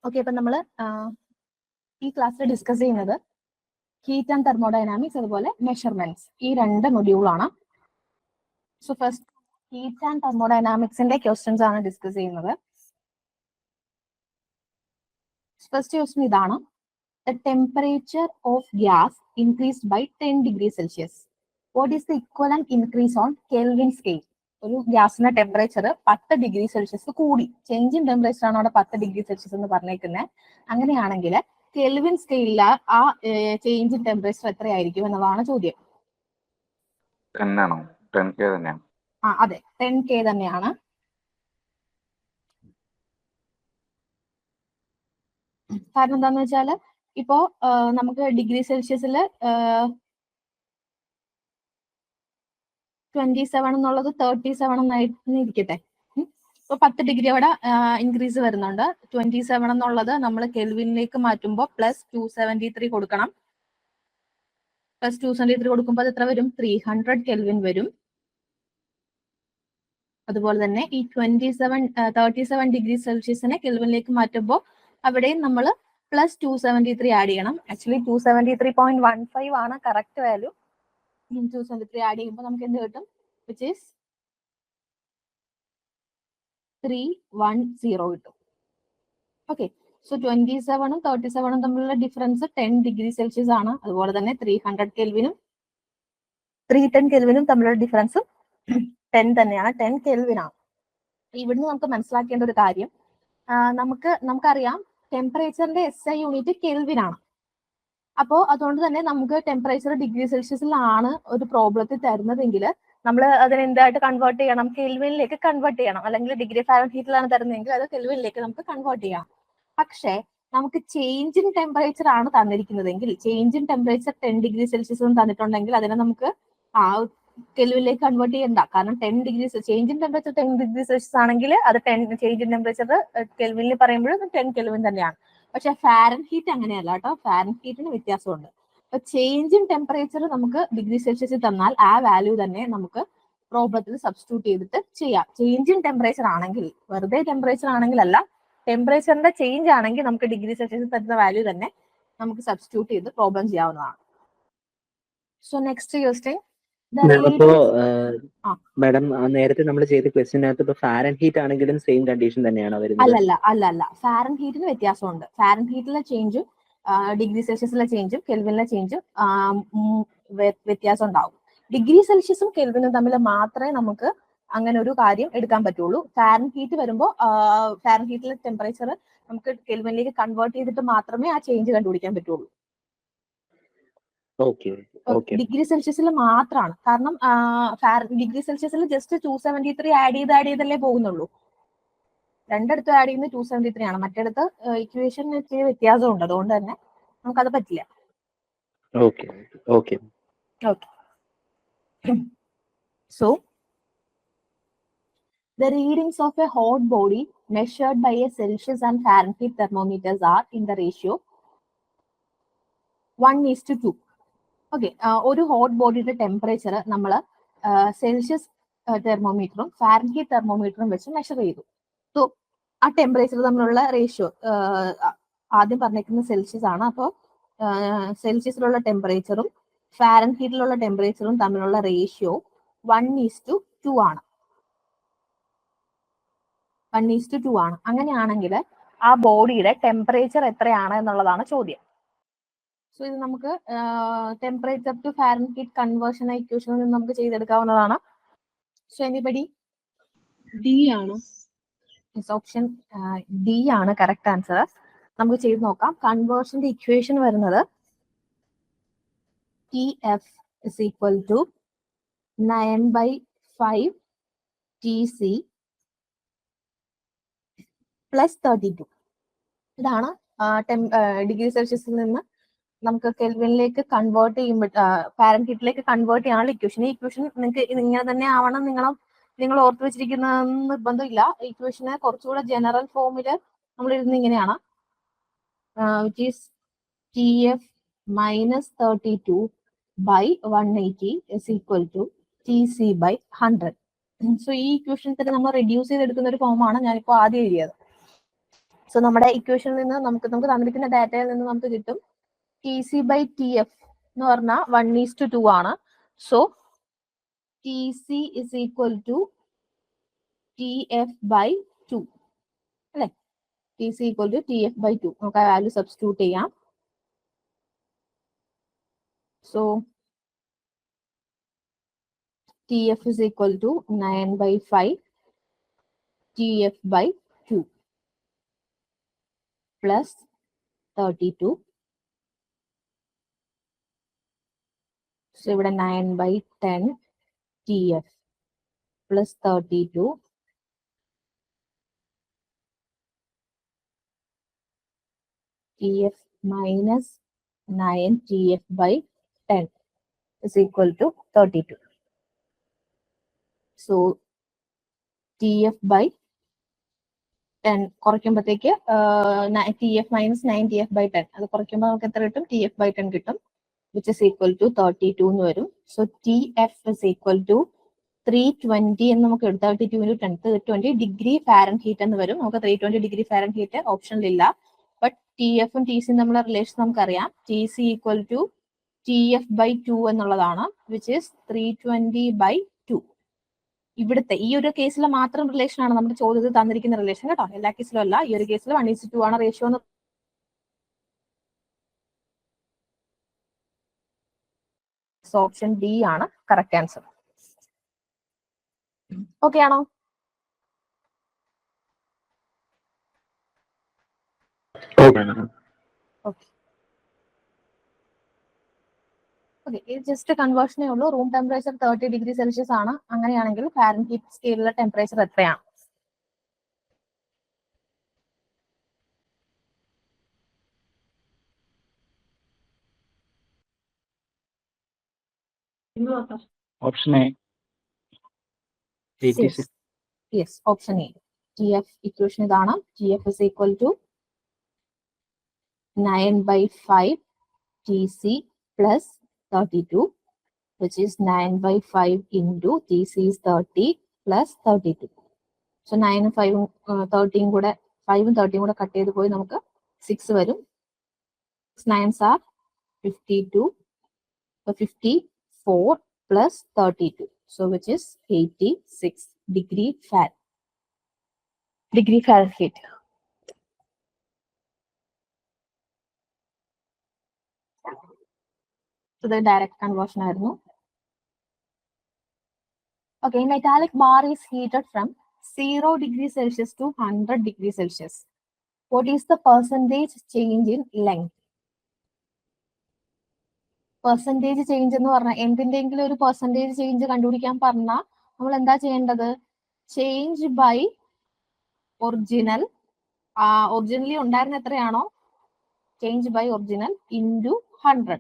Okay, അപ്പൊ നമ്മൾ ഈ ക്ലാസ്സിൽ ഡിസ്കസ് ചെയ്യുന്നത് ഹീറ്റ് ആൻഡ് തെർമോഡൈനാമിക്സ് അതുപോലെ മെഷർമെന്റ്സ്, ഈ രണ്ട് മൊഡ്യൂളാണ്. സോ ഫസ്റ്റ് ഹീറ്റ് ആൻഡ് തെർമോഡൈനാമിക്സിന്റെ ക്വസ്റ്റ്യൻസ് ആണ് ഡിസ്കസ് ചെയ്യുന്നത്. ഫസ്റ്റ് ക്വസ്റ്റ്യൻ ഇതാണ്: the temperature of gas increased by 10 degree Celsius. What is the equivalent increase on Kelvin scale? ഒരു ഗ്യാസിന്റെ ടെമ്പറേച്ചർ 10 ഡിഗ്രി സെൽഷ്യസ് കൂടി, ചേഞ്ച് ഇൻ ടെമ്പറേച്ചർ ആണ് അവിടെ 10 ഡിഗ്രി സെൽഷ്യസ് എന്ന് പറഞ്ഞേക്കുന്നത്. അങ്ങനെയാണെങ്കിൽ കെൽവിൻ സ്കെയിലിൽ ആ ചേഞ്ച് ഇൻ ടെമ്പറേച്ചർ എത്രയായിരിക്കും എന്നതാണ് ചോദ്യം. 10 ആണോ? 10K തന്നെയാണ്. അതെ, 10K തന്നെയാണ്. കാരണം എന്താന്ന് വെച്ചാല് ഇപ്പോ നമുക്ക് ഡിഗ്രി സെൽഷ്യസിൽ 27 എന്നുള്ളത് 37 എന്നായിട്ട് ഇരിക്കട്ടെ. ഇപ്പൊ 10 ഡിഗ്രി അവിടെ ഇൻക്രീസ് വരുന്നുണ്ട്. 27 എന്നുള്ളത് നമ്മൾ കെൽവിനിലേക്ക് മാറ്റുമ്പോൾ +273 കൊടുക്കണം. +273 കൊടുക്കുമ്പോൾ അത് എത്ര വരും? 300 കെൽവിൻ വരും. അതുപോലെ തന്നെ ഈ 37 ഡിഗ്രി സെൽഷ്യസിനെ കെൽവിനിലേക്ക് മാറ്റുമ്പോൾ അവിടെയും നമ്മൾ +273 ആഡ് ചെയ്യണം. ആക്ച്വലി 273.15 ആണ് കറക്റ്റ് വാല്യൂ. 273 ആഡ് ചെയ്യുമ്പോൾ നമുക്ക് എന്ത് കിട്ടും? വിച്ച് ഈസ് 310 കിട്ടും. ഓക്കെ, സോ 27ഉം 37ഉം തമ്മിലുള്ള ഡിഫറൻസ് 10 ഡിഗ്രി സെൽഷ്യസ് ആണ്. അതുപോലെ തന്നെ 300 കെൽവിനും 310 കെൽവിനും തമ്മിലുള്ള ഡിഫറൻസ് 10 തന്നെയാണ്, 10 കെൽവിൻ ആണ്. ഇവിടുന്ന് നമുക്ക് മനസ്സിലാക്കേണ്ട ഒരു കാര്യം, നമുക്കറിയാം ടെമ്പറേച്ചറിന്റെ SI യൂണിറ്റ് കെൽവിൻ ആണ്. അപ്പോൾ അതുകൊണ്ട് തന്നെ നമുക്ക് ടെമ്പറേച്ചർ ഡിഗ്രി സെൽഷ്യസിലാണ് ഒരു പ്രോബ്ലത്തിൽ തരുന്നതെങ്കിൽ നമ്മൾ അതിനെ എന്തായിട്ട് കൺവേർട്ട് ചെയ്യണം? കെൽവിനിലേക്ക് കൺവേർട്ട് ചെയ്യണം. അല്ലെങ്കിൽ ഡിഗ്രി ഫാരൻഹീറ്റിലാണ് തരുന്നതെങ്കിൽ അത് കെൽവിനിലേക്ക് നമുക്ക് കൺവേർട്ട് ചെയ്യണം. പക്ഷേ നമുക്ക് ചേഞ്ച് ഇൻ ടെമ്പറേച്ചർ ആണ് തന്നിരിക്കുന്നതെങ്കിൽ, change in temperature 10 degree Celsius തന്നിട്ടുണ്ടെങ്കിൽ അതിനെ നമുക്ക് കെൽവിനിലേക്ക് കൺവേർട്ട് ചെയ്യണ്ട. കാരണം 10 degree change in temperature 10 degree Celsius ആണെങ്കിൽ അത് 10 ചേഞ്ച് ഇൻ ടെമ്പറേച്ചർ കെൽവിനിൽ പറയുമ്പോൾ 10 കെൽവിൻ തന്നെയാണ്. പക്ഷെ ഫാരൻഹീറ്റ് അങ്ങനെയല്ല കേട്ടോ, ഫാരൻഹീറ്റിന് വ്യത്യാസമുണ്ട്. അപ്പൊ ചേഞ്ച് ഇൻ ടെമ്പറേച്ചർ നമുക്ക് ഡിഗ്രി സെൽഷ്യസിൽ തന്നാൽ ആ വാല്യൂ തന്നെ നമുക്ക് പ്രോബ്ലത്തിൽ സബ്സ്റ്റിറ്റ്യൂട്ട് ചെയ്തിട്ട് ചെയ്യാം. ചേഞ്ച് ഇൻ ടെമ്പറേച്ചർ ആണെങ്കിൽ, വെറുതെ ടെമ്പറേച്ചർ ആണെങ്കിൽ അല്ല, ടെമ്പറേച്ചറിന്റെ ചേഞ്ച് ആണെങ്കിൽ നമുക്ക് ഡിഗ്രി സെൽഷ്യസിൽ തരുന്ന വാല്യൂ തന്നെ നമുക്ക് സബ്സ്റ്റിറ്റ്യൂട്ട് ചെയ്ത് പ്രോബ്ലം ചെയ്യാവുന്നതാണ്. സോ നെക്സ്റ്റ് ക്വസ്റ്റ്യൻ, മാഡം നേരത്തെ നമ്മൾ ചെയ്ത ക്വസ്റ്റ്യനകത്ത് ഇപ്പൊ ഫാരൻഹീറ്റ് ആണെങ്കിലും സെയിം കണ്ടീഷൻ തന്നെയാണോ വരുന്നത്? അല്ല, ഫാരൻഹീറ്റിന് വ്യത്യാസമുണ്ട്. ഫാരൻഹീറ്റിലെ ചേഞ്ചും ഡിഗ്രി സെൽഷ്യസിലെ ചേഞ്ചും കെൽവിനിലെ ചേഞ്ചും വ്യത്യാസം ഉണ്ടാവും. ഡിഗ്രി സെൽഷ്യസും കെൽവിനും തമ്മിൽ മാത്രമേ നമുക്ക് അങ്ങനെ ഒരു കാര്യം എടുക്കാൻ പറ്റുള്ളൂ. ഫാരൻഹീറ്റ് വരുമ്പോൾ ഫാരൻഹീറ്റിലെ ടെമ്പറേച്ചർ നമുക്ക് കെൽവിനിലേക്ക് കൺവേർട്ട് ചെയ്തിട്ട് മാത്രമേ ആ ചേഞ്ച് കണ്ടുപിടിക്കാൻ പറ്റുള്ളൂ. ഡിഗ്രി സെൽഷ്യസിൽ മാത്രമാണ്. കാരണം ഡിഗ്രി സെൽഷ്യസിൽ ജസ്റ്റ് 273 ആഡ് ചെയ്തല്ലേ പോകുന്നുള്ളൂ. രണ്ടിടത്തും ആഡ് ചെയ്യുന്നത് 273 ആണ്. മറ്റിടത്ത് ഇക്വേഷൻ ഇച്ചിരി വ്യത്യാസമുണ്ട്, അതുകൊണ്ട് തന്നെ നമുക്കത് പറ്റില്ല. So the readings of a hot body measured by a Celsius and Fahrenheit thermometers are in the ratio 1:2. Okay, ഒരു ഹോട്ട് ബോഡിയുടെ ടെമ്പറേച്ചർ നമ്മൾ സെൽഷ്യസ് തെർമോമീറ്ററും ഫാരൻഹീറ്റ് തെർമോമീറ്ററും വെച്ച് മെഷർ ചെയ്തു. സോ ആ ടെമ്പറേച്ചർ തമ്മിലുള്ള റേഷ്യോ ആദ്യം പറഞ്ഞിരിക്കുന്നത് സെൽഷ്യസ് ആണ്. അപ്പോൾ സെൽഷ്യസിലുള്ള ടെമ്പറേച്ചറും ഫാരൻഹീറ്റിലുള്ള ടെമ്പറേച്ചറും തമ്മിലുള്ള റേഷ്യോ 1:2 ആണ്. 1:2 ആണ്. അങ്ങനെയാണെങ്കിൽ ആ ബോഡിയുടെ ടെമ്പറേച്ചർ എത്രയാണ് എന്നുള്ളതാണ് ചോദ്യം. സോ ഇത് നമുക്ക് ടെമ്പറേച്ചർ ടു ഫാരൻഹീറ്റ് കൺവേർഷൻ ഇക്വേഷനിൽ നിന്ന് നമുക്ക് ചെയ്തെടുക്കാവുന്നതാണ്. So anybody? ഡി ആണ്. ഓപ്ഷൻ ഡി ആണ് കറക്റ്റ് ആൻസർ. നമുക്ക് ചെയ്ത് നോക്കാം. കൺവേർഷന്റെ ഇക്വേഷൻ വരുന്നത് TF is equal to 9/5 TC plus 32. ഇതാണ് ഡിഗ്രി സെൽഷ്യസിൽ നിന്ന് നമുക്ക് കെൽവിനിലേക്ക് കൺവേർട്ട് ചെയ്യുമ്പോൾ ഫാരൻഹീറ്റിലേക്ക് കൺവേർട്ട് ചെയ്യാനുള്ള ഇക്വേഷൻ. ഈ ഇക്വേഷൻ നിങ്ങൾക്ക് ഇങ്ങനെ തന്നെ ആവണം നിങ്ങൾ ഓർത്ത് വെച്ചിരിക്കുന്ന നിർബന്ധമില്ല. ഇക്വേഷന് കുറച്ചുകൂടെ ജനറൽ ഫോമിൽ നമ്മൾ ഇരുന്ന് ഇങ്ങനെയാണ്, which is TF minus 32/180 is equal to TC/100. So ഈ ഇക്വേഷൻ തന്നെ നമ്മൾ റെഡ്യൂസ് ചെയ്തെടുക്കുന്ന ഒരു ഫോമാണ് ഞാനിപ്പോൾ ആദ്യം എഴുതിയത്. സോ നമ്മുടെ ഇക്വേഷനിൽ നിന്ന് നമുക്ക് തന്നിരിക്കുന്ന ഡാറ്റയിൽ നിന്ന് നമുക്ക് കിട്ടും TC/TF എന്ന് പറഞ്ഞാൽ 1:2 ആണ്. So TC is equal to TF/2 അല്ലെ? TC equal to TF/2. നമുക്ക് ആ വാല്യൂ സബ്സ്റ്റിറ്റ്യൂട്ട് ചെയ്യാം. So TF is equal to 9/5 TF/2 plus 32. So ഇവിടെ 9/10 TF plus 32 TF minus 9 TF/10 is equal to 32. So TF/10 കുറയ്ക്കുമ്പോഴത്തേക്ക് TF minus 9 TF/10 അത് കുറയ്ക്കുമ്പോൾ നമുക്ക് എത്ര കിട്ടും? TF/10 കിട്ടും, which is equal to 32 എന്ന് വരും. So TF is equal to 320 എന്ന് നമുക്ക് 32 into 10 320 ഡിഗ്രി ഫാരൻഹീറ്റ് എന്ന് വരും. നമുക്ക് 320 ഡിഗ്രി ഫാരൻഹീറ്റ് ഓപ്ഷനിലില്ല. ബട്ട് TF-ഉം TC-യും തമ്മിലുള്ള റിലേഷൻ നമുക്കറിയാം. TC equal to TF/2 എന്നുള്ളതാണ്, which is 320/2. ഇവിടുത്തെ ഈ ഒരു കേസിൽ മാത്രം റിലേഷൻ ആണ് നമ്മുടെ ചോദ്യത്തിൽ തന്നിരിക്കുന്ന റിലേഷൻ കേട്ടോ. എല്ലാ കേസിലും അല്ല. ഈ ഒരു കേസിൽ 1:2 ആണ് റേഷ്യോ എന്ന്. ഓപ്ഷൻ ഡി ആണ് കറക്റ്റ് ആൻസർ. ഓക്കെ ആണോ? ഓക്കെ, ഇത് ജസ്റ്റ് കൺവേർഷനേ ഉള്ളൂ. റൂം ടെമ്പറേച്ചർ 30 ഡിഗ്രി സെൽഷ്യസ് ആണ്. അങ്ങനെയാണെങ്കിൽ ഫാരൻഹീറ്റ് സ്കെയിലിലെ ടെമ്പറേച്ചർ എത്രയാണ്? Option A. Yes, option A. TF equation ഇതാണ്. TF is equal to 9/5 TC plus 32, which is 9/5 into TC is 30 plus 32. So 9 5 13 കൂടെ 5 13 കൂടെ cut ചെയ്ത് പോയി നമുക്ക് 6 വരും. 9s are 52. So 54 plus 32. So which is 86 degree Fahrenheit. So the direct conversion ആയിരുന്നു. Okay, metallic bar is heated from 0 degree Celsius to 100 degree Celsius. What is the percentage change in length? Percentage change എന്ന് പറഞ്ഞാൽ എന്തിൻ്റെങ്കിലും ഒരു percentage change കണ്ടുപിടിക്കാൻ പറഞ്ഞാൽ നമ്മൾ എന്താ ചെയ്യേണ്ടത്? Change by original, originally ഉണ്ടായിരുന്ന എത്രയാണോ ചേഞ്ച് ബൈ ഒറിജിനൽ ഇൻറ്റു 100.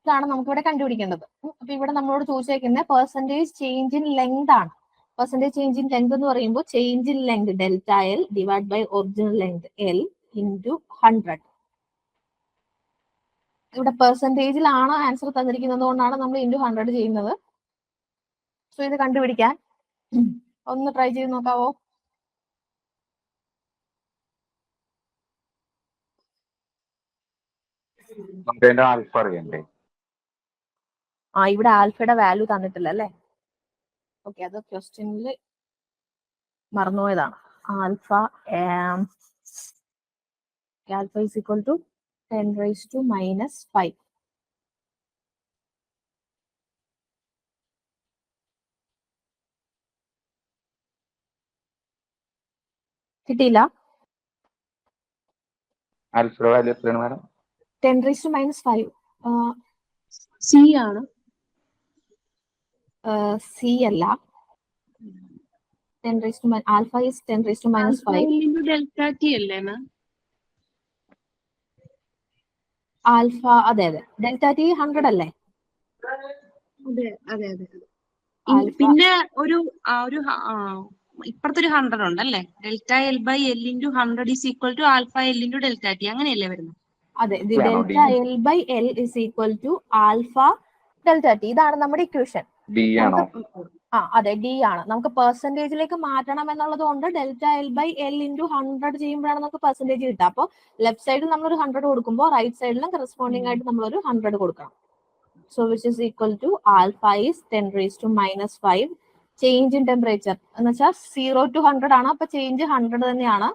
ഇതാണ് നമുക്കിവിടെ കണ്ടുപിടിക്കേണ്ടത്. അപ്പൊ ഇവിടെ നമ്മളോട് ചോദിച്ചേക്കുന്നത് പെർസെൻറ്റേജ് ചേഞ്ച് ഇൻ ലെങ്ത് ആണ്. പെർസെൻറ്റേജ് ചേഞ്ച് ഇൻ ലെങ്ത് എന്ന് പറയുമ്പോൾ change in length delta L divide by original length L into 100. ഇവിടെ പെർസെൻറ്റേജിലാണ് ആൻസർ തന്നിരിക്കുന്നത് കൊണ്ടാണ് നമ്മൾ ഇൻറ്റു 100 ചെയ്യുന്നത്. സോ ഇത് കണ്ടുപിടിക്കാൻ ഒന്ന് ട്രൈ ചെയ്ത് നോക്കാവോ? ആൽഫ അറിയണ്ടേ? ഇവിടെ ആൽഫയുടെ വാല്യൂ തന്നിട്ടില്ല അല്ലേ? ഓക്കെ, അത് ക്വസ്റ്റ്യനിൽ മറന്നുപോയതാണ്. Alpha is equal to 10⁻⁻5. കിട്ടിയില്ല? ആൽഫയുടെ വാല്യൂ എത്രയാണ് മാഡം? 10⁻⁵. സി ആണ്. സി അല്ല. 10⁻⁻ ആൽഫ ഈസ് 10⁻⁻5. ഡെൽറ്റ ടി അല്ലേ മാം? ആൽഫ അതെ ഡെൽറ്റ ടി 100 അല്ലേ? അതെ. പിന്നെ ഒരു ഇപ്പുറത്തെ ഒരു 100 ഉണ്ടല്ലേ? Delta L by L into 100 is equal to alpha L into delta T, അങ്ങനെയല്ലേ വരുന്നത്? അതെ, delta L by L is equal to alpha delta T. ഇതാണ് നമ്മുടെ ഇക്വേഷൻ. അതെ, ഡി ആണ്. നമുക്ക് പെർസെന്റേജിലേക്ക് മാറ്റണം എന്നുള്ളത് കൊണ്ട് delta L by L into 100 ചെയ്യുമ്പോഴാണ് നമുക്ക് പെർസെന്റേജ് കിട്ടുക. അപ്പോൾ ലെഫ്റ്റ് സൈഡിൽ നമ്മളൊരു 100 കൊടുക്കുമ്പോൾ റൈറ്റ് സൈഡിലും കറസ്പോണ്ടിങ് ആയിട്ട് നമ്മളൊരു 100 കൊടുക്കണം. So which is equal to alpha is 10⁻⁻5. Change in temperature എന്ന് വെച്ചാൽ 0 to 100 ആണ്. അപ്പൊ ചേഞ്ച് 100 തന്നെയാണ്.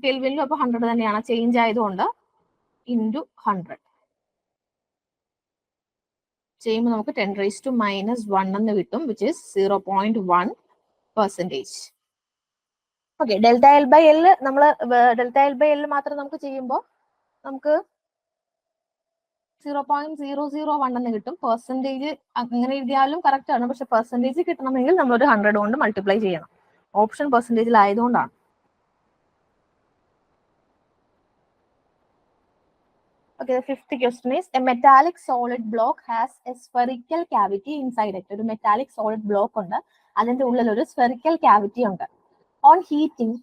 കെൽവിനിലും അപ്പൊ 100 തന്നെയാണ് ചേഞ്ച് ആയതുകൊണ്ട് ഇൻറ്റു 100 ചെയ്യുമ്പോൾ നമുക്ക് 10⁻⁻1 എന്ന് കിട്ടും, which is 0.1%. Okay, delta L by L നമ്മൾ ഡെൽറ്റ എൽ ബൈ എൽ മാത്രം നമുക്ക് ചെയ്യുമ്പോൾ നമുക്ക് 0.001 എന്ന് കിട്ടും. പെർസെന്റേജ് അങ്ങനെ എഴുതിയാലും കറക്റ്റ് ആണ്, പക്ഷെ പെർസെന്റേജ് കിട്ടണമെങ്കിൽ നമ്മൾ ഒരു 100 കൊണ്ട് മൾട്ടിപ്ലൈ ചെയ്യണം. Option പെർസെന്റേജിലായതുകൊണ്ടാണ്. Okay, the fifth question is, a metallic solid block has a spherical cavity inside it. ഒരു മെറ്റാലിക് സോളിഡ് ബ്ലോക്ക് ഉണ്ട്, അതിന്റെ ഉള്ളിൽ ഒരു സ്ഫെറിക്കൽ ക്യാവിറ്റി ഉണ്ട്. On heating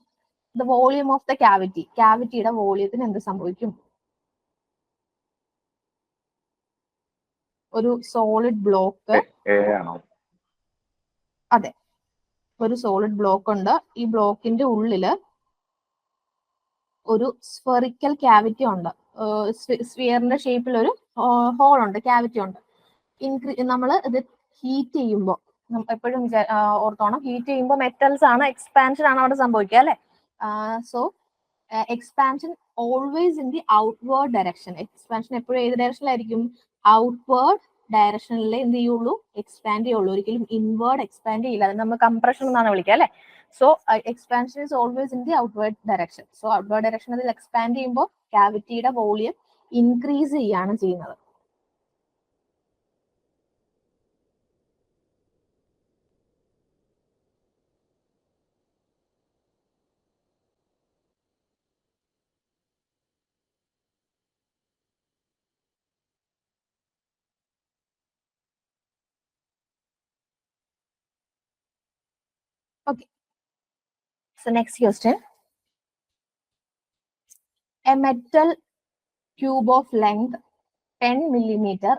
the volume of the cavity, ക്യാവിറ്റിയുടെ വോളിയത്തിന് എന്ത് സംഭവിക്കും? ഒരു സോളിഡ് ബ്ലോക്ക്, അതെ, ഒരു സോളിഡ് ബ്ലോക്ക് ഉണ്ട്. ഈ ബ്ലോക്കിന്റെ ഉള്ളില് ഒരു സ്ഫെറിക്കൽ ക്യാവിറ്റി ഉണ്ട്. സ്ഫിയറിന്റെ ഷേപ്പിൽ ഒരു ഹോൾ ഉണ്ട്, ക്യാവിറ്റി ഉണ്ട്. നമ്മൾ ഇത് ഹീറ്റ് ചെയ്യുമ്പോൾ, എപ്പോഴും ഓർത്തോണം, ഹീറ്റ് ചെയ്യുമ്പോൾ മെറ്റൽസ് ആണ്, എക്സ്പാൻഷൻ ആണ് അവിടെ സംഭവിക്കുക, അല്ലെ? So expansion always in the outward direction. Expansion എപ്പോഴും ഏത് ഡയറക്ഷനിലായിരിക്കും? ഔട്ട്വേർഡ് ഡയറക്ഷനിലെ എന്ത് ചെയ്യുള്ളൂ? എക്സ്പാൻഡ് ചെയ്യുള്ളൂ. ഒരിക്കലും ഇൻവേർഡ് എക്സ്പാൻഡ് ചെയ്യില്ല. അത് നമ്മൾ കംപ്രഷൻ എന്നാണ് വിളിക്കുക, അല്ലെ? So expansion is always in the outward direction. So outward ഡയറക്ഷനിൽ എക്സ്പാൻഡ് ചെയ്യുമ്പോൾ ക്യാവിറ്റിയുടെ വോളിയം ഇൻക്രീസ് ചെയ്യാണ് ചെയ്യുന്നത്. Okay. So next question. A metal cube of length 10 millimeter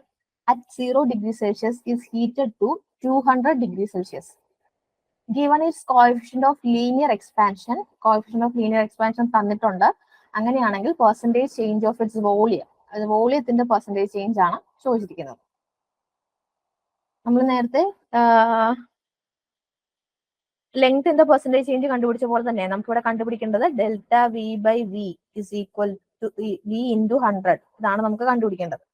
at 0 degrees Celsius is heated to 200 degrees Celsius. Given its coefficient of linear expansion, തന്നിട്ടുണ്ട്. അങ്ങനെയാണെങ്കിൽ percentage change of its volume, അത് വോളിയത്തിന്റെ percentage change ആണ് ചോദിച്ചിരിക്കുന്നത്. നമ്മൾ നേരത്തെ ലെങ്ത്തിന്റെ percentage change കണ്ടുപിടിച്ച പോലെ തന്നെ നമുക്ക് ഇവിടെ കണ്ടുപിടിക്കേണ്ടത് delta V by V is equal to V into 100. ഇതാണ് നമുക്ക് കണ്ടുപിടിക്കേണ്ടത്.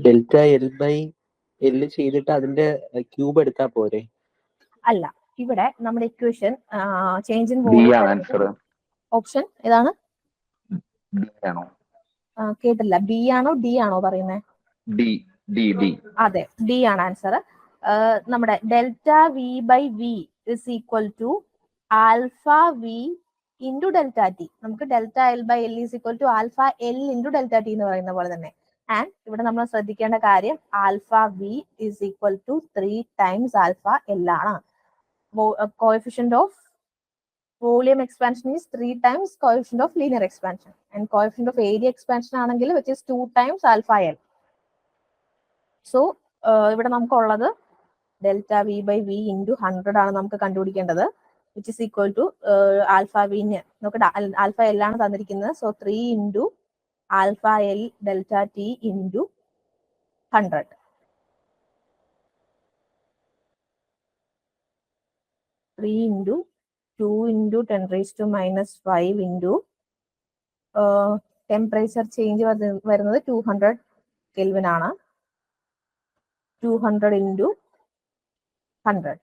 ഡെൽറ്റ എൽ ബൈ എൽ ചെയ്തിട്ട് അതിന്റെ ക്യൂബ് എടുത്താൽ പോരെ? അല്ല, ഇവിടെ നമ്മുടെ equation change in the volume. ആണ് ആൻസർ. ഓപ്ഷൻ ഏതാണ്? ഡി ആണോ? കേട്ടില്ല. ബി ആണോ ഡി ആണോ പറയുന്നത്? D D D. അതെ, ഡി ആണ് ആൻസർ. നമ്മുടെ delta V by V is equal to alpha V into delta T. നമുക്ക് delta L by L is equal to alpha L into delta T എന്ന് പറയുന്ന പോലെ തന്നെ. ആൻഡ് ഇവിടെ നമ്മൾ ശ്രദ്ധിക്കേണ്ട കാര്യം alpha V is equal to 3 times alpha L ആണ്. Coefficient of volume expansion is 3 times coefficient of linear expansion. And coefficient of area expansion ആണെങ്കിൽ which is 2 times alpha L. So ഇവിടെ നമുക്കുള്ളത് delta V by V into 100 ആണ് നമുക്ക് കണ്ടുപിടിക്കേണ്ടത്, which is equal to alpha വിന് നമുക്ക് alpha L ആണ് തന്നിരിക്കുന്നത്. So 3 into alpha L delta T into 100. Into 2 into 10⁻⁻5 into temperature change വരുന്നത് 200 കെൽവിൻ ആണ്. 200 into 100.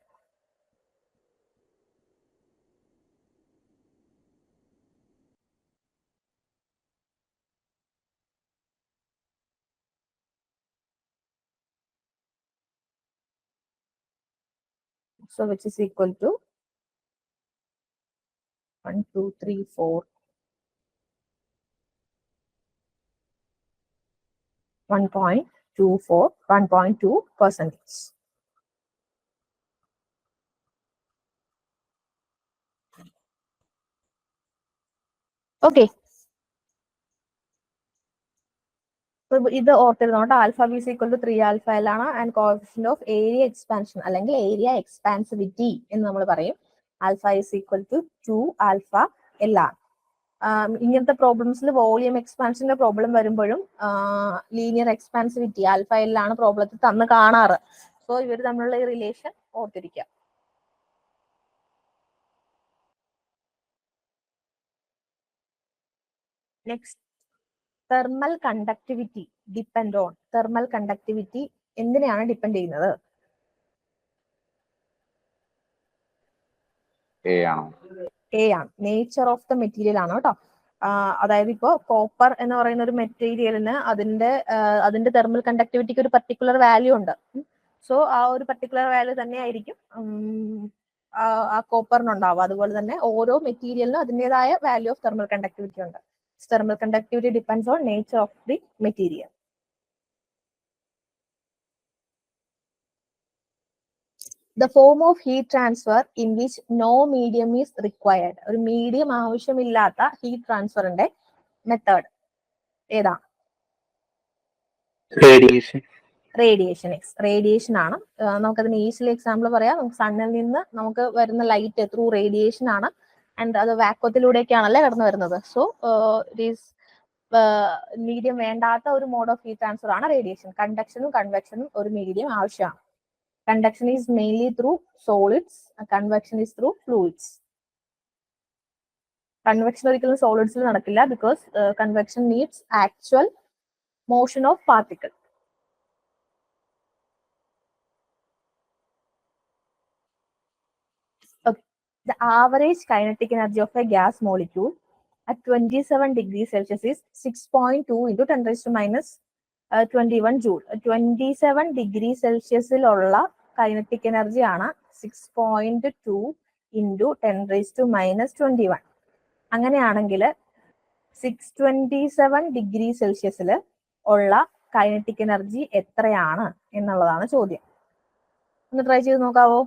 So which is equal to 1, 2, 3, 4. 1.24, 1.2%. Okay, ഇത് ഓർത്തിരുന്നോട്ടെ. Alpha B is equal to 3 alpha L ആണ്. And coefficient of area expansion അല്ലെങ്കിൽ area expansivity എന്ന് നമ്മൾ പറയും. Alpha is equal to 2 alpha L ആണ്. ഇങ്ങനത്തെ പ്രോബ്ലംസിൽ വോളിയം എക്സ്പാൻഷന്റെ പ്രോബ്ലം വരുമ്പോഴും ലീനിയർ എക്സ്പാൻസിവിറ്റി ആൽഫ എൽ ആണ് പ്രോബ്ലത്തിൽ തന്ന് കാണാറ്. സോ ഇവർ തമ്മിലുള്ള ഈ റിലേഷൻ ഓർത്തിരിക്കുക. Next, thermal conductivity depend on. Thermal conductivity എന്തിനെയാണ് ഡിപ്പെൻഡ് ചെയ്യുന്നത്? എ ആണോ? എ ആണ്. നേച്ചർ ഓഫ് ദ മെറ്റീരിയൽ ആണ് കേട്ടോ. അതായത് ഇപ്പോ കോപ്പർ എന്ന് പറയുന്ന ഒരു മെറ്റീരിയലിന് അതിന്റെ തെർമൽ കണ്ടക്ടിവിറ്റിക്ക് ഒരു പർട്ടിക്കുലർ വാല്യൂ ഉണ്ട്. സോ ആ ഒരു പർട്ടിക്കുലർ വാല്യൂ തന്നെ ആയിരിക്കും ആ കോപ്പറിനുണ്ടാവുക. അതുപോലെ തന്നെ ഓരോ മെറ്റീരിയലിനും അതിൻ്റെതായ വാല്യൂ ഓഫ് തെർമൽ കണ്ടക്ടിവിറ്റി ഉണ്ട്. Thermal conductivity depends on nature of the material. The form of heat transfer in which no medium is required. ഒരു മീഡിയം ആവശ്യമില്ലാത്ത ഹീറ്റ് ട്രാൻസ്ഫറിന്റെ മെത്തേഡ് ഏതാ? റേഡിയേഷൻ ആണ്. നമുക്കതിന് ഈസിലി എക്സാമ്പിൾ പറയാം. നമുക്ക് സണ്ണിൽ നിന്ന് നമുക്ക് വരുന്ന ലൈറ്റ് ത്രൂ റേഡിയേഷൻ ആണ്. ആൻഡ് അത് വാക്വത്തിലൂടെയൊക്കെയാണല്ലേ കടന്നു വരുന്നത്. സോ ഇറ്റ് ഈസ് മീഡിയം വേണ്ടാത്ത ഒരു മോഡ് ഓഫ് ഹീറ്റ് ട്രാൻസ്ഫർ ആണ് റേഡിയേഷൻ. കണ്ടക്ഷനും കൺവെക്ഷനും ഒരു മീഡിയം ആവശ്യമാണ്. Conduction is mainly through solids, convection is through fluids. Convection ഒരിക്കലും സോളിഡ്സിൽ നടക്കില്ല, because convection needs actual motion of particle. The average kinetic energy of a gas molecule at 27 degrees Celsius is 6.2 into 10 raised to minus 21 joule. 27 degree Celsiusiലുള്ള kinetic energy ആണ് 6.2 into 10 raised to minus 21. അങ്ങനെയാണെങ്കിൽ 627 degree സെൽഷ്യസിൽ ഉള്ള kinetic energy എത്രയാണ് എന്നുള്ളതാണ് ചോദ്യം. ഒന്ന് try ചെയ്ത് നോക്കാവോ?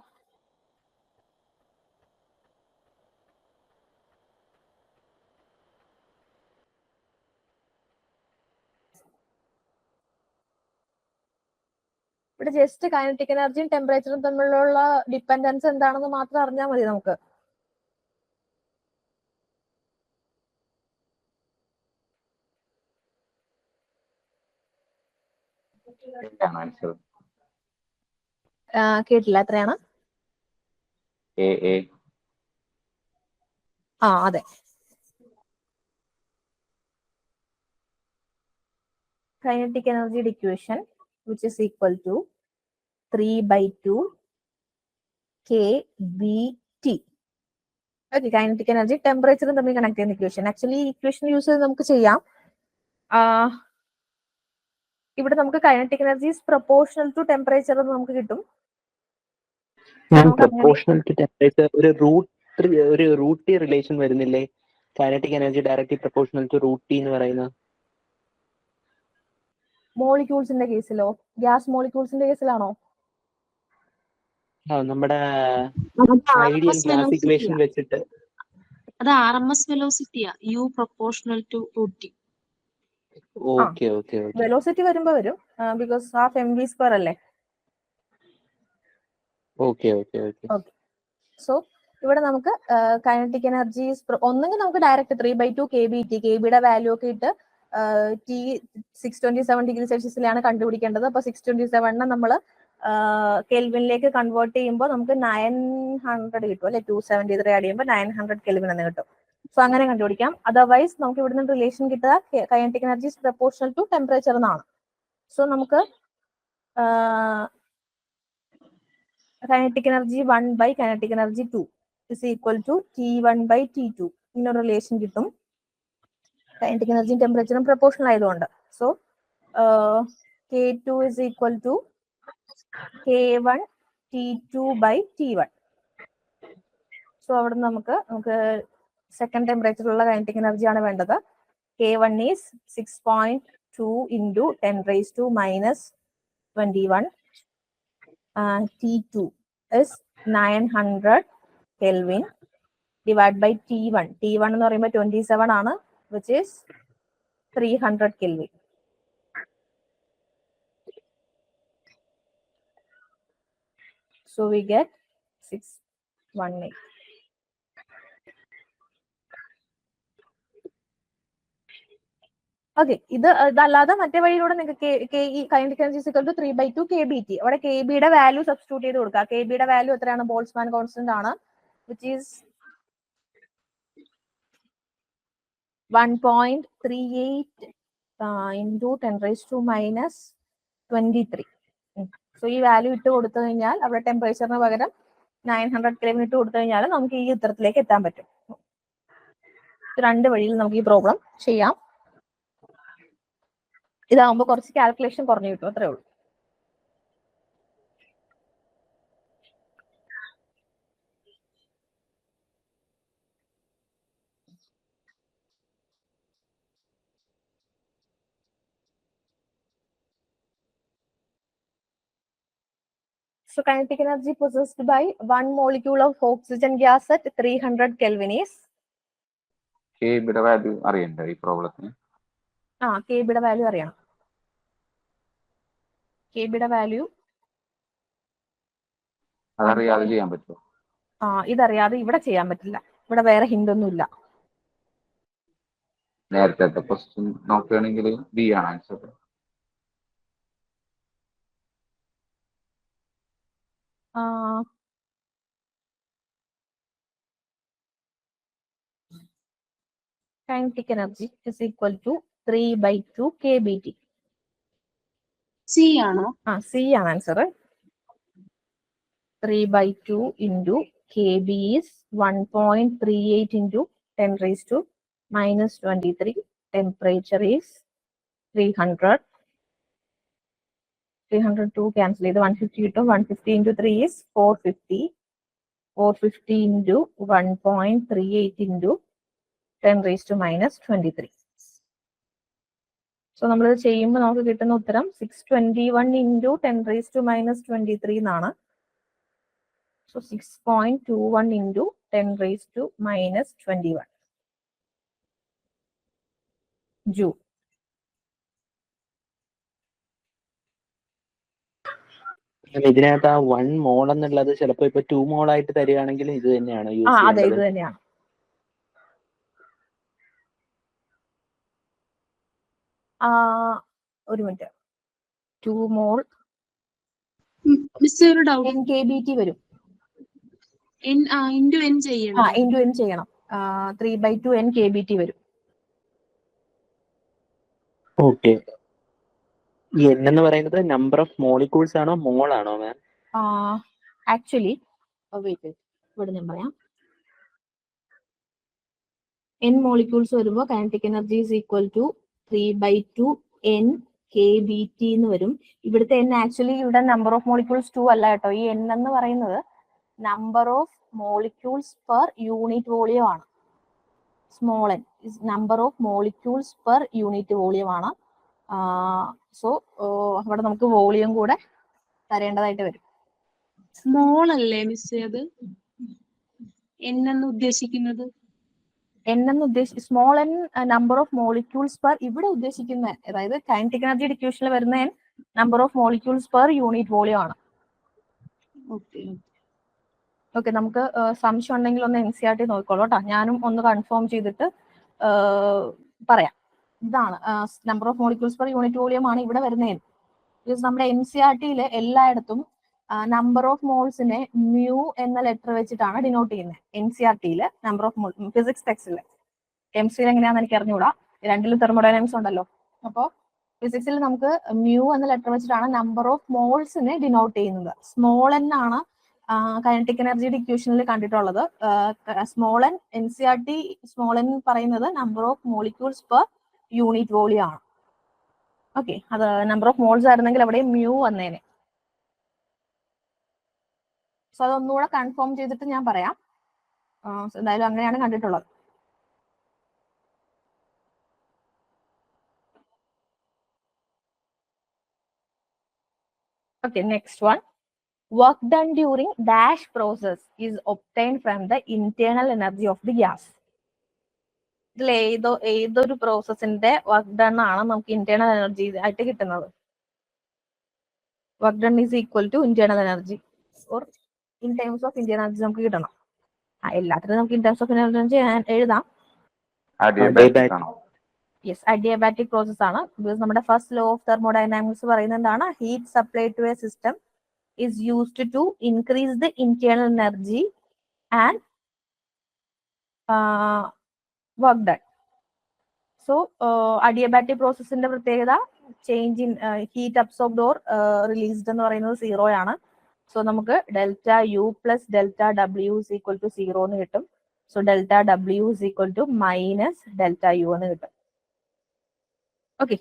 ഇവിടെ just kinetic എനർജിയും ടെമ്പറേച്ചറും തമ്മിലുള്ള ഡിപ്പെൻഡൻസ് എന്താണെന്ന് മാത്രം അറിഞ്ഞാൽ മതി നമുക്ക്. കേട്ടില്ല, എത്രയാണ്? അതെ. Kinetic energy equation which is equal to 3/2 kBT. Okay, kinetic energy temperature തമ്മിൽ കണക്ട് ചെയ്യുന്ന ഇക്വേഷൻ. ആക്ച്വലി ഈ ഇക്വേഷൻ യൂസ് ചെയ്ത് നമുക്ക് ചെയ്യാം. ഇവിടെ നമുക്ക് kinetic energy is proportional to temperature എന്ന് നമുക്ക് കിട്ടും. പ്രൊപ്പോർഷണൽ ടു ടെമ്പറേച്ചർ ഒരു റൂട്ട് ടി റിലേഷൻ വരുന്നില്ലേ? Kinetic energy directly proportional to root T എന്ന് പറയുന്ന മോളിക്യൂൾസിന്റെ കേസിലോ ഗ്യാസ് മോളിക്യൂൾസിന്റെ കേസിലാണോ? നമ്മുടെ ഐഡിയൽ ഗ്യാസ് ഇക്വേഷൻ വെച്ചിട്ട് അത് RMS വെലോസിറ്റിയാ, U proportional to root T. Okay okay okay. Velocity വരുമ്പോൾ വരും, ബിക്കോസ് ഹാഫ് mv² അല്ലേ. Okay okay okay. സോ ഇവിടെ നമുക്ക് കൈനറ്റിക് എനർജി ഒന്നെങ്കിൽ നമുക്ക് ഡയറക്റ്റ് 3/2 kBT, kBയുടെ വാല്യൂ ഒക്കെ ഇട്ട് T 627 ഡിഗ്രി സെൽഷ്യസിലാണ് കണ്ടുപിടിക്കേണ്ടത്. അപ്പൊ 627 നമ്മൾ കെൽവിനിലേക്ക് കൺവേർട്ട് ചെയ്യുമ്പോൾ നമുക്ക് 900 കിട്ടും അല്ലെ. 273 ആഡ് ചെയ്യുമ്പോൾ 900 കെൽവിൻ എന്ന് കിട്ടും. സോ അങ്ങനെ കണ്ടുപിടിക്കാം. അതർവൈസ് നമുക്ക് ഇവിടുന്ന് റിലേഷൻ കിട്ടുക kinetic energy is proportional to temperature എന്നാണ്. സോ നമുക്ക് kinetic energy 1/kinetic energy 2 is equal to T1/T2 ഇന്നൊരു റിലേഷൻ കിട്ടും. kinetic energy ടെമ്പറേച്ചറും പ്രൊപ്പോർഷണൽ ആയതുകൊണ്ട്. So K2 is equal to K1 T2/T1. So അവിടെ നമുക്ക് സെക്കൻഡ് ടെമ്പറേച്ചറിലുള്ള kinetic എനർജി ആണ് വേണ്ടത്. K1 is 6.2 into 10 raised to minus 21. T2 is 900 Kelvin divided by T1. T1 എന്ന് പറയുമ്പോൾ 27 ആണ്. which is 300 Kelvin. So we get 618. Okay, ഇതല്ലാതെ മറ്റേ വഴിയിലൂടെ നിങ്ങൾക്ക് kinetic energy equal to 3/2 kBT. അവിടെ kBയുടെ വാല്യൂ സബ്സ്റ്റിറ്റ്യൂട്ട് ചെയ്ത് കൊടുക്കുക. kBയുടെ വാല്യൂ എത്രയാണ്? ബോൾട്ട്സ്മാൻ കോൺസ്റ്റന്റ് ആണ്, which is 1.38 into 10⁻⁻23. സോ ഈ വാല്യൂ ഇട്ട് കൊടുത്തു കഴിഞ്ഞാൽ അവിടെ ടെമ്പറേച്ചറിന് പകരം 900 Kelvin ഇട്ട് കൊടുത്തു കഴിഞ്ഞാൽ നമുക്ക് ഈ ഉത്തരത്തിലേക്ക് എത്താൻ പറ്റും. രണ്ട് വഴിയിൽ നമുക്ക് ഈ പ്രോബ്ലം ചെയ്യാം. ഇതാവുമ്പോൾ കുറച്ച് കാൽക്കുലേഷൻ കുറഞ്ഞു കിട്ടും, അത്രേ ഉള്ളൂ. So kinetic energy possessed by one molecule of oxygen gas at 300 Kelvin is? കെബിയുടെ value അറിയണ്ടേ ഈ പ്രോബ്ലത്തിന്? കെബിയുടെ വാല്യൂ അറിയണം. കെബിയുടെ വാല്യൂ അതറിയാതെ ചെയ്യാൻ പറ്റുമോ? ഇതറിയാതെ ഇവിടെ ചെയ്യാൻ പറ്റില്ല. ഇവിടെ വേറെ ഹിന്റ് ഒന്നും ഇല്ല. നേരത്തെ ക്വസ്റ്റ്യൻ നോക്കുകയാണെങ്കിൽ ബി ആണ് answer. Kinetic energy is equal to 3/2 kBT. C ആണോ? C ആണ് answer. 3/2 into kB is 1.38 into 10⁻⁻23. Temperature is 300. 302 cancel ചെയ്ത് 150 കിട്ടും. 150 into 3 is 450. 450 into 1.38 into 10⁻⁻23. So നമ്മൾ ചെയ്യുമ്പോൾ നമുക്ക് കിട്ടുന്ന ഉത്തരം 621 into 10⁻⁻23 എന്നാണ്. So 6.21 into 10⁻⁻21 joule. ഇതിനകത്ത് ആ 1 മോൾ എന്നുള്ളത് ചിലപ്പോ ഇപ്പൊ 2 മോൾ ആയിട്ട് തരികയാണെങ്കിൽ ഇത് തന്നെയാണ് യൂസ് അതെ, ചെയ്യേണ്ടത്. ഇത് തന്നെയാണ്. ഒരു മിനിറ്റ്. 2 മോൾ മിസ് ഒരു ഡൗട്ട്. kBT വരും. ഇൻറ്റു എൻ ചെയ്യണം. ഇൻറ്റു എൻ ചെയ്യണം. 3/2 n kBT വരും. ഓക്കെ. ഈ n എന്ന് പറയുന്നത് നമ്പർ ഓഫ് മോളിക്യൂൾസ് ആണോ മോൾ ആണോ മാം? ആക്ച്വലി ഇവിടെ ഞാൻ പറയാം. n മോളിക്യൂൾസ് വരുമ്പോൾ kinetic energy is equal to 3/2 n kBT എന്ന് വരും. ഇവിടുത്തെ n ആക്ച്വലി ഇവിടെ നമ്പർ ഓഫ് മോളിക്യൂൾസ് 2 അല്ല കേട്ടോ. ഈ n എന്ന് പറയുന്നത് number of molecules per unit volume ആണ്. Small n is number of molecules per unit volume ആണ്. സോ അവിടെ നമുക്ക് വോളിയം കൂടെ തരേണ്ടതായിട്ട് വരും. സ്മോൾ അല്ലേ മിസ് അത് എന്ന് ഉദ്ദേശിക്കുന്നത്? Small n number of molecules per ഇവിടെ ഉദ്ദേശിക്കുന്ന, അതായത് കൈനറ്റിക് എനർജി ഡിക്യൂഷനിൽ വരുന്ന n number of molecules per unit volume ആണ്. ഓക്കെ, നമുക്ക് സംശയം ഉണ്ടെങ്കിൽ ഒന്ന് NCERT നോക്കിക്കോളൂ കേട്ടോ. ഞാനും ഒന്ന് കൺഫേം ചെയ്തിട്ട് പറയാം. ഇതാണ് number of molecules per unit volume ആണ് ഇവിടെ വരുന്നത്. നമ്മുടെ NCERT എല്ലായിടത്തും നമ്പർ ഓഫ് മോൾസിനെ മ്യൂ എന്ന ലെറ്റർ വെച്ചിട്ടാണ് ഡിനോട്ട് ചെയ്യുന്നത്. NCERT number of mall, physics ടെക്സ്റ്റിൽ. കെമിസ്ട്രിയിൽ എങ്ങനെയാണെന്ന് എനിക്ക് അറിഞ്ഞുകൂടാ, രണ്ടിലും തെർമോഡൈനാമിക്സ് ഉണ്ടല്ലോ. അപ്പോൾ ഫിസിക്സിൽ നമുക്ക് മ്യൂ എന്ന ലെറ്റർ വെച്ചിട്ടാണ് നമ്പർ ഓഫ് മോൾസിനെ ഡിനോട്ട് ചെയ്യുന്നത്. സ്മോൾ n ആണ് കൈനറ്റിക് എനർജി ഡിക്യൂഷനിൽ കണ്ടിട്ടുള്ളത്. Small n NCERT small n പറയുന്നത് number of molecules per unit volume ആണ്. ഓക്കെ, അത് നമ്പർ ഓഫ് മോൾസ് ആയിരുന്നെങ്കിൽ അവിടെ മ്യൂ വന്നേനെ. സോ അതൊന്നുകൂടെ കൺഫേം ചെയ്തിട്ട് ഞാൻ പറയാം. എന്തായാലും അങ്ങനെയാണ് കണ്ടിട്ടുള്ളത്. Okay, next one. Work done during dash process is obtained from the internal energy of the gas. ഇതിൽ ഏതൊരു പ്രോസസ്സിന്റെ വർക്ക് ഡൺ ആണ് നമുക്ക് ഇന്റേണൽ എനർജി ആയിട്ട് കിട്ടുന്നത്? Work done is equal to internal energy or in terms of internal energy നമുക്ക് കിട്ടണം. എല്ലാത്തിനും നമുക്ക് ഇൻ ടേംസ് ഓഫ് എനർജി എഴുതാം. അഡിയബാറ്റിക് ആണോ? യെസ്, അഡിയബാറ്റിക് പ്രോസസ് ആണ്. ബിക്കോസ് നമ്മുടെ ഫസ്റ്റ് ലോ ഓഫ് തെർമോഡൈനാമിക്സ് പറയുന്നത് എന്താണ്? Heat supply to a system is used to increase the internal energy and work done. So adiabatic process ന്റെ പ്രത്യേകത change in heat absorbed or released എന്ന് പറയുന്നത് 0 ആണ്. So നമുക്ക് delta U plus delta W is equal to 0 എന്ന് കിട്ടും. So delta W is equal to minus delta U എന്ന് കിട്ടും. Okay,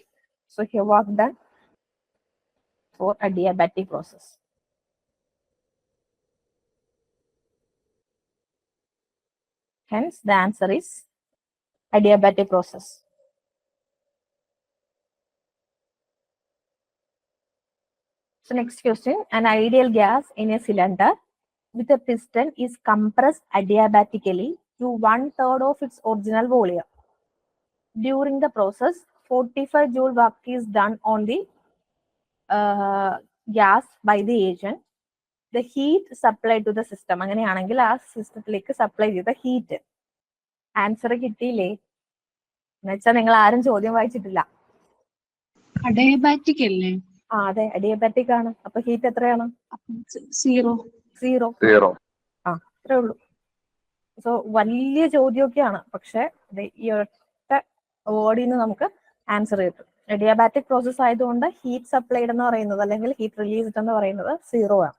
so here work done for adiabatic process. Hence, the answer is adiabatic process. So, next question. An ideal gas in a cylinder with a piston is compressed adiabatically to 1/3 of its original volume. During the process, 45 joule work is done on the gas by the agent. The heat supplied to the system. അങ്ങനെയാണെങ്കിൽ ആ സിസ്റ്റത്തിലേക്ക് supply ചെയ്ത heat. Answer കിട്ടിയില്ലേ? എന്നുവെച്ചാൽ നിങ്ങൾ ആരും ചോദ്യം വായിച്ചിട്ടില്ല. അഡിയബാറ്റിക് അല്ലേ? അതെ, അഡിയബാറ്റിക് ആണ്. അപ്പൊ ഹീറ്റ് എത്രയാണ്? 0. അത്രേ ഉള്ളൂ. സോ വലിയ ചോദ്യമൊക്കെയാണ്, പക്ഷെ ഈ ഒറ്റ വേർഡിൽ നിന്ന് നമുക്ക് ആൻസർ കിട്ടും. അഡിയബാറ്റിക് പ്രോസസ് ആയതുകൊണ്ട് ഹീറ്റ് സപ്ലൈഡ് എന്ന് പറയുന്നത് അല്ലെങ്കിൽ ഹീറ്റ് റിലീസ്ഡ് എന്ന് പറയുന്നത് 0 ആണ്.